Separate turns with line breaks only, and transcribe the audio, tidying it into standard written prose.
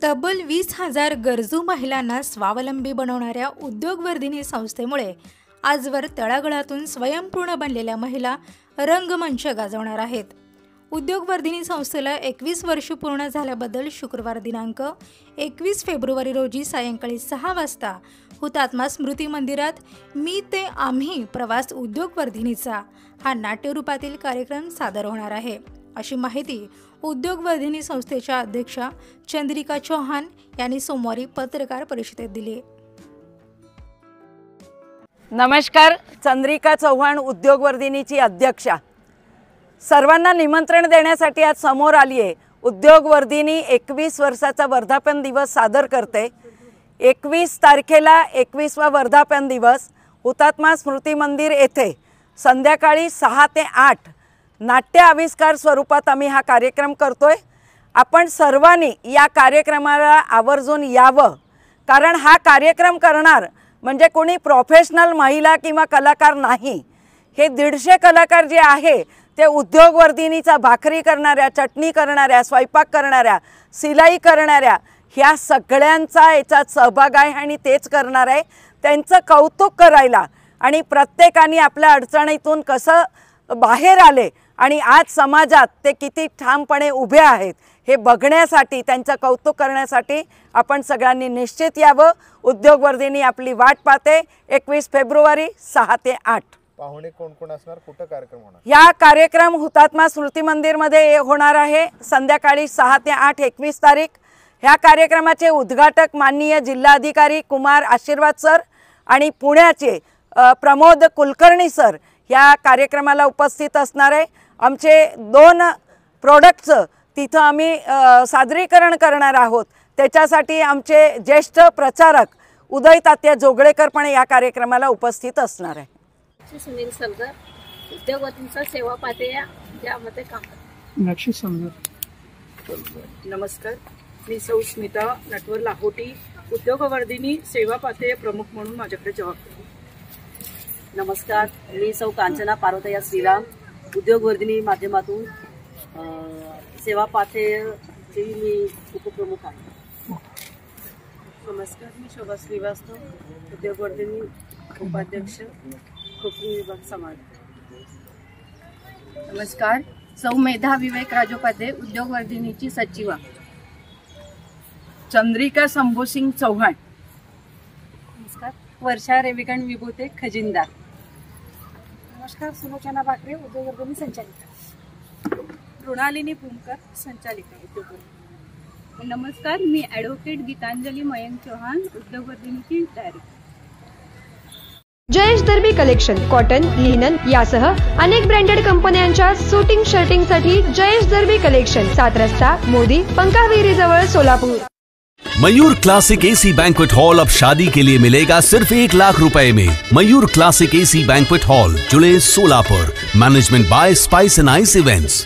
तब्बल 20,000 गरजू महिलांना स्वावलंबी बनवणाऱ्या उद्योगवर्धिनी संस्थेमुळे आजवर तळागाळातून स्वयंपूर्ण बनलेल्या महिला रंगमंच गाजवणार आहेत। उद्योगवर्धिनी संस्थेला 21 वर्ष पूर्ण झाल्याबद्दल शुक्रवार दिनांक 21 फेब्रुवारी रोजी सायंकाळी 6 वाजता हुतात्मा स्मृती मंदिरात मी ते आम्ही प्रवास उद्योगवर्धिनीचा हा नाट्यरूपातील कार्यक्रम सादर होणार आहे, अशी माहिती उद्योगवर्धिनी संस्थेच्या अध्यक्षा चंद्रिका चौहान यांनी सोमवारी पत्रकार परिषदेत दिली।
नमस्कार, चंद्रिका चौहान उद्योगवर्धिनीची अध्यक्षा। सर्वांना निमंत्रण देण्यासाठी आज समोर आली आहे। उद्योगवर्धिनी 21 वर्षाचा वर्धापन दिवस सादर करते। 21 तारखेला 21वा वर्धापन दिवस हुतात्मा स्मृती मंदिर येथे संध्याकाळी 6 ते 8 नाट्य आविष्कार स्वरूपात आम्ही हा कार्यक्रम करतोय। आपण सर्वांनी या कार्यक्रमाला आवर्जून यावं, कारण हा कार्यक्रम करणार म्हणजे कोणी प्रोफेशनल महिला किंवा कलाकार नाही। हे 150 कलाकार जे आहे ते उद्योगवर्धिनीचा भाकरी करणाऱ्या, चटणी करणाऱ्या, स्वयंपाक करणाऱ्या, सिलाई करणाऱ्या ह्या सगळ्यांचा याच्यात सहभाग आहे आणि तेच करणार आहे। त्यांचं कौतुक करायला आणि प्रत्येकाने आपल्या अडचणीतून कसं बाहेर आले आणि आज समाजात ते किती ठामपणे उभे आहेत हे बघण्यासाठी, त्यांचं कौतुक करण्यासाठी आपण सगळ्यांनी निश्चित यावं। उद्योगवर्धिनी आपली वाट पाहते। 21 फेब्रुवारी 6 ते 8
पाहुणे कोण कोण असणार, कुठे कार्यक्रम होणार?
या कार्यक्रम हुतात्मा स्मृती मंदिरमध्ये होणार आहे संध्याकाळी 6 ते 8 21 तारीख। ह्या कार्यक्रमाचे उद्घाटक माननीय जिल्हाधिकारी कुमार आशीर्वाद सर आणि पुण्याचे प्रमोद कुलकर्णी सर या कार्यक्रमाला उपस्थित असणार आहे। आमचे 2 प्रोडक्ट्स तिथं आम्ही सादरीकरण करणार आहोत। त्याच्यासाठी आमचे ज्येष्ठ प्रचारक उदय तात्या जोगळेकर पण या कार्यक्रमाला उपस्थित असणार आहे।
सुनील सलगर उद्योगवर्धिनीचा सेवा पाहते यामध्ये काम
नक्षी समजर।
नमस्कार, मी सौ स्मिता नटवर लाहोटी उद्योगवर्धिनी सेवा पाहते प्रमुख म्हणून माझ्याकडे जबाबदारी।
नमस्कार, मी सौ कांचना पार्वतया श्रीराम उद्योगवर्धिनी माध्यमातून सेवा पाथेची मी उपप्रमुख आहे।
नमस्कार, मी शोभा श्रीवास्तव उद्योगवर्धिनी उपाध्यक्ष कोकणी विभाग समाज।
नमस्कार, सौ मेधा विवेक राजोपाध्ये उद्योगवर्धिनीची सचिवा।
चंद्रिका शंभूसिंग चौहान।
नमस्कार, वर्षा रेविकण विभूते खजिनदार।
नमस्कार, सुलोचना बाकरे उद्योगवर्धिनी संचालिका।
मृणालिनी भूमकर संचालिका उद्योगवर्धिनी।
नमस्कार, मी advocate Gitanjali Mayank Chauhan उद्योगवर्धिनीची director.
Jayesh दर्बी collection cotton, linen यासह अनेक ब्रँडेड कंपन्यांच्या सूटिंग शर्टिंगसाठी जयेश दर्बी कलेक्शन 7 रस्ता मोदी पंकाविरी जवळ Solapur.
Mayur classic AC banquet hall अब शादी के लिए मिलेगा सिर्फ 1 लाख रुपए में। Mayur classic AC banquet hall, July Solapur. Management by spice end ice events.